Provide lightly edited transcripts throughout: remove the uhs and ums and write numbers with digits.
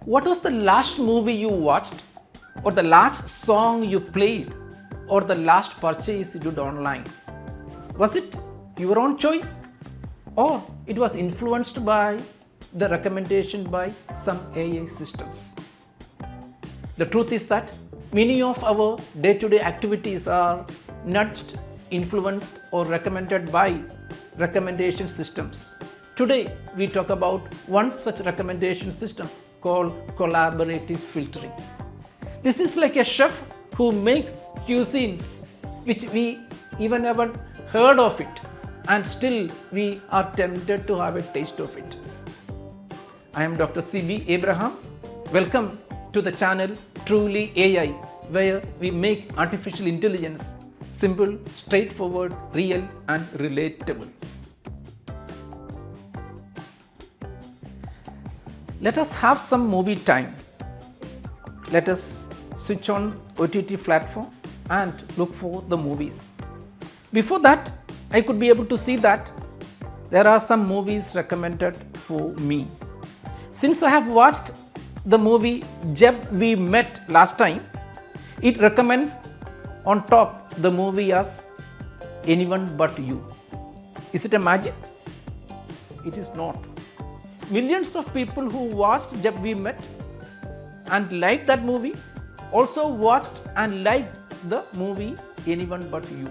What was the last movie you watched, or the last song you played, or the last purchase you did online? Was it your own choice, or it was influenced by the recommendation by some AI systems? The truth is that many of our day-to-day activities are nudged, influenced, or recommended by recommendation systems. Today, we talk about one such recommendation system called collaborative filtering. This is like a chef who makes cuisines which we even haven't heard of it, and still we are tempted to have a taste of it. I am Dr. C.B. Abraham. Welcome to the channel Truly AI, where we make artificial intelligence simple, straightforward, real, and relatable. Let us have some movie time. Let us switch on OTT platform and look for the movies. Before that, I could be able to see that there are some movies recommended for me. Since I have watched the movie Jab We Met last time, it recommends on top the movie as Anyone But You. Is it a magic? It is not. Millions of people who watched Jab We Met and liked that movie also watched and liked the movie Anyone But You.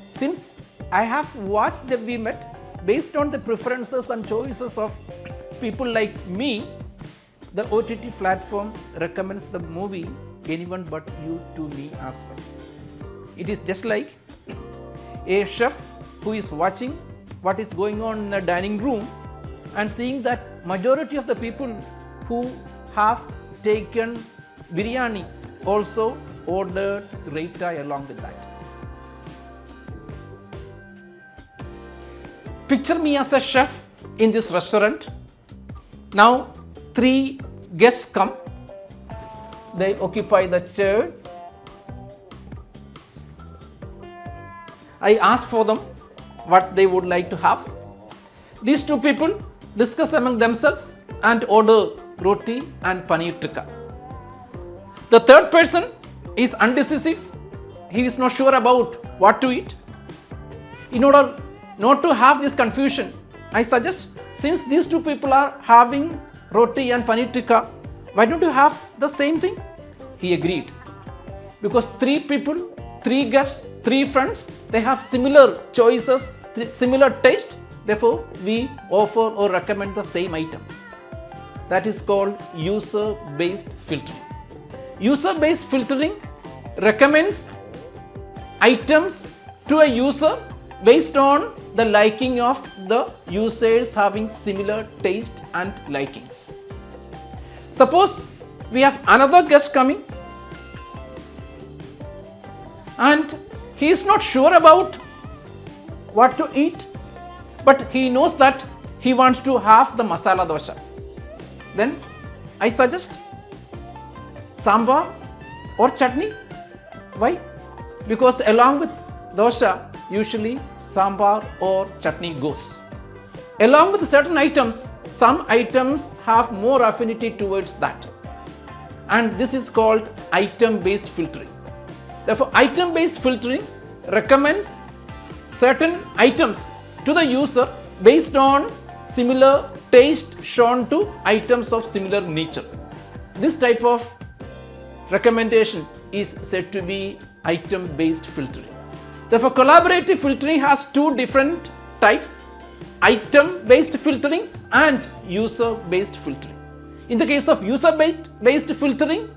Since I have watched Jab We Met based on the preferences and choices of people like me, the OTT platform recommends the movie Anyone But You to me as well. It is just like a chef who is watching what is going on in the dining room and seeing that majority of the people who have taken biryani also ordered raita along with that. Picture me as a chef in this restaurant. Now 3 guests come. They occupy the chairs. I ask for them what they would like to have. These 2 people discuss among themselves and order roti and paneer tikka. The third person is undecisive. He is not sure about what to eat. In order not to have this confusion, I suggest, since these 2 people are having roti and paneer tikka, why don't you have the same thing? He agreed. Because 3 people, 3 guests, 3 friends, they have similar choices, similar taste. Therefore, we offer or recommend the same item. That is called user-based filtering. User-based filtering recommends items to a user based on the liking of the users having similar taste and likings. Suppose we have another guest coming and he is not sure about what to eat, but he knows that he wants to have the masala dosha. Then I suggest sambar or chutney. Why? Because along with dosha, usually sambar or chutney goes. Along with certain items, some items have more affinity towards that. And this is called item-based filtering. Therefore, item-based filtering recommends certain items to the user based on similar taste shown to items of similar nature. This type of recommendation is said to be item-based filtering. Therefore, collaborative filtering has 2 different types: item-based filtering and user-based filtering. In the case of user-based filtering,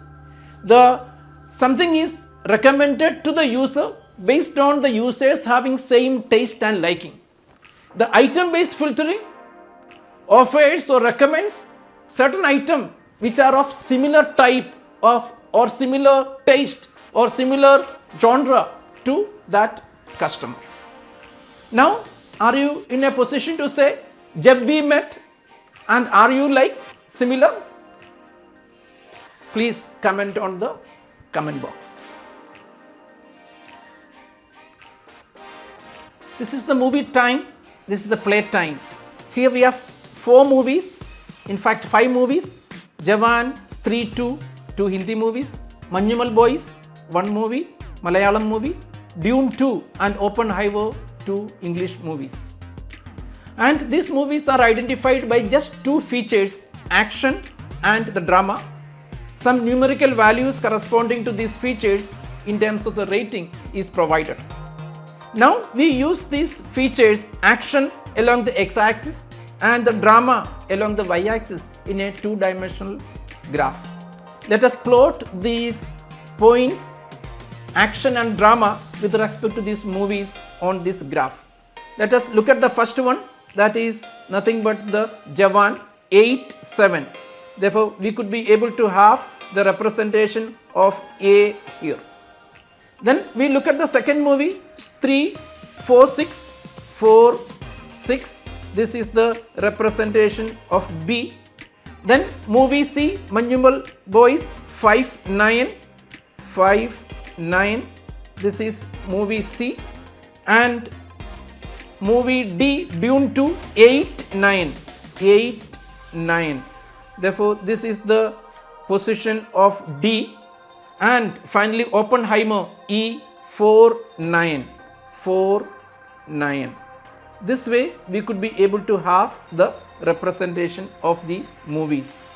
something is recommended to the user based on the users having same taste and liking. The item-based filtering offers or recommends certain items which are of similar type of or similar taste or similar genre to that customer. Now, are you in a position to say, Jab we met, and are you like similar? Please comment on the comment box. This is the movie time. This is the play time. Here we have 4 movies, in fact 5 movies: Jawan, Stree 2, 2 Hindi movies, Manjumal Boys, 1 movie, Malayalam movie, Dune 2 and Oppenheimer, 2 English movies. And these movies are identified by just 2 features, action and the drama. Some numerical values corresponding to these features in terms of the rating is provided. Now we use these features, action along the x-axis and the drama along the y-axis in a 2-dimensional graph. Let us plot these points, action and drama with respect to these movies on this graph. Let us look at the first one, that is nothing but the Jawan 8-7. Therefore, we could be able to have the representation of A here. Then we look at the second movie, 3-4-6, 4-6. This is the representation of B. Then movie C, Manjumal Boys 5-9, 5-9. This is movie C. And movie D, Dune 2, 8-9, 8-9. Therefore, this is the position of D. And finally, Oppenheimer E, 4-9, 4-9. This way, we could be able to have the representation of the movies.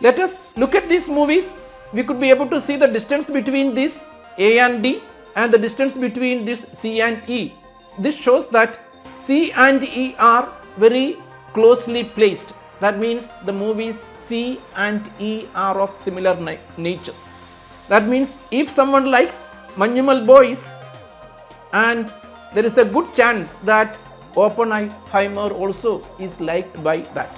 Let us look at these movies. We could be able to see the distance between this A and D and the distance between this C and E. This shows that C and E are very closely placed. That means the movies C and E are of similar nature. That means if someone likes Manjumal Boys, and there is a good chance that Oppenheimer also is liked by that.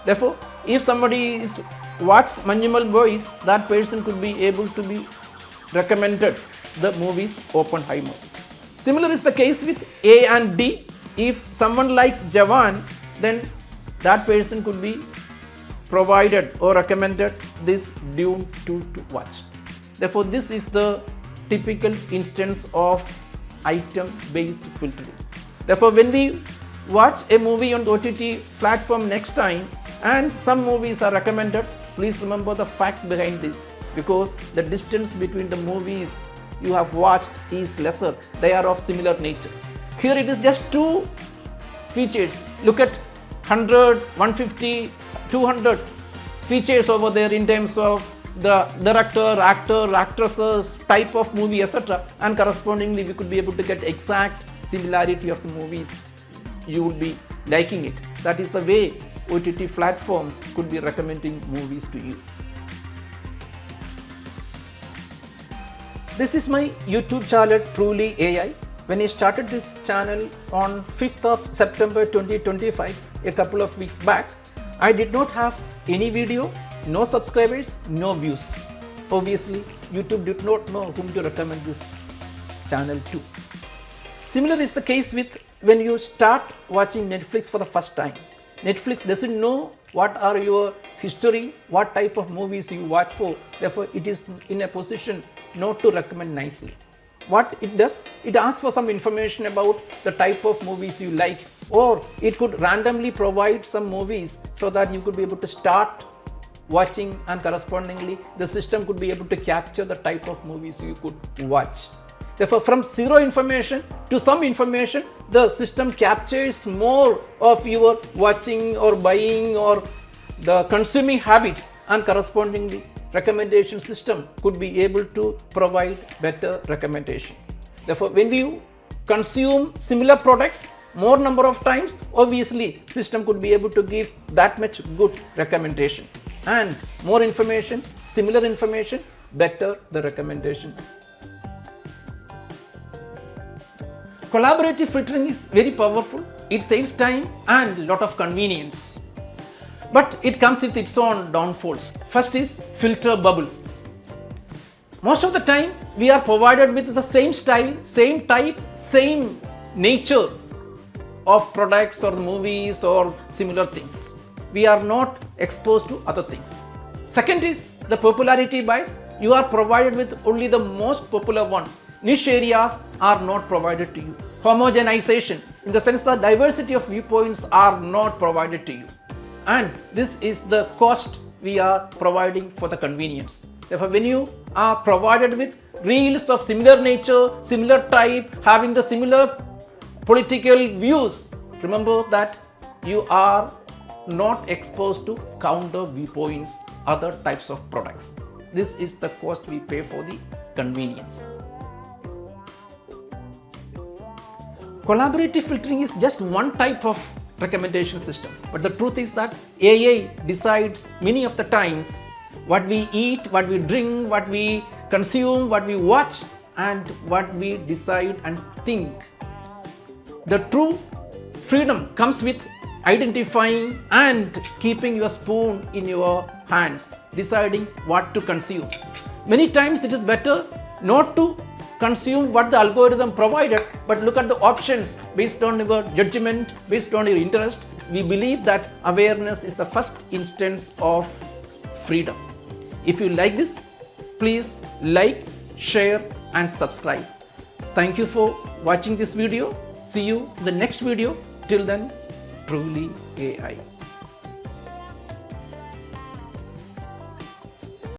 Therefore, if somebody is watched Manjumal Boys, that person could be able to be recommended the movies Oppenheimer. Similar is the case with A and D. If someone likes Jawan, then that person could be provided or recommended this Dune 2 to watch. Therefore, this is the typical instance of item-based filtering. Therefore, when we watch a movie on the OTT platform next time and some movies are recommended, please remember the fact behind this, because the distance between the movies you have watched is lesser. They are of similar nature. Here it is just 2 features. Look at 100, 150, 200 features over there in terms of the director, actor, actresses, type of movie, etc. And correspondingly, we could be able to get exact similarity of the movies. You would be liking it. That is the way OTT platforms could be recommending movies to you. This is my YouTube channel Truly AI. When I started this channel on 5th of September 2025, a couple of weeks back, I did not have any video, no subscribers, no views. Obviously, YouTube did not know whom to recommend this channel to. Similar is the case with when you start watching Netflix for the first time. Netflix doesn't know what are your history, what type of movies you watch for. Therefore, it is in a position not to recommend nicely. What it does, it asks for some information about the type of movies you like, or it could randomly provide some movies so that you could be able to start watching, and correspondingly the system could be able to capture the type of movies you could watch. Therefore, from zero information to some information, the system captures more of your watching or buying or the consuming habits, and correspondingly recommendation system could be able to provide better recommendation. Therefore, when you consume similar products more number of times, obviously system could be able to give that much good recommendation, and more information, similar information, better the recommendation. Collaborative filtering is very powerful. It saves time and lot of convenience, but it comes with its own downfalls. First is filter bubble. Most of the time we are provided with the same style, same type, same nature of products or movies or similar things. We are not exposed to other things. Second is the popularity bias. You are provided with only the most popular one. Niche areas are not provided to you. Homogenization, in the sense that diversity of viewpoints are not provided to you. And this is the cost we are providing for the convenience. Therefore, when you are provided with reels of similar nature, similar type, having the similar political views, remember that you are not exposed to counter viewpoints, other types of products. This is the cost we pay for the convenience. Collaborative filtering is just one type of recommendation system, but the truth is that AI decides many of the times what we eat, what we drink, what we consume, what we watch, and what we decide and think. The true freedom comes with identifying and keeping your spoon in your hands, deciding what to consume. Many times it is better not to consume what the algorithm provided, but look at the options based on your judgment, based on your interest. We believe that awareness is the first instance of freedom. If you like this, please like, share and subscribe. Thank you for watching this video. See you in the next video. Till then, truly AI.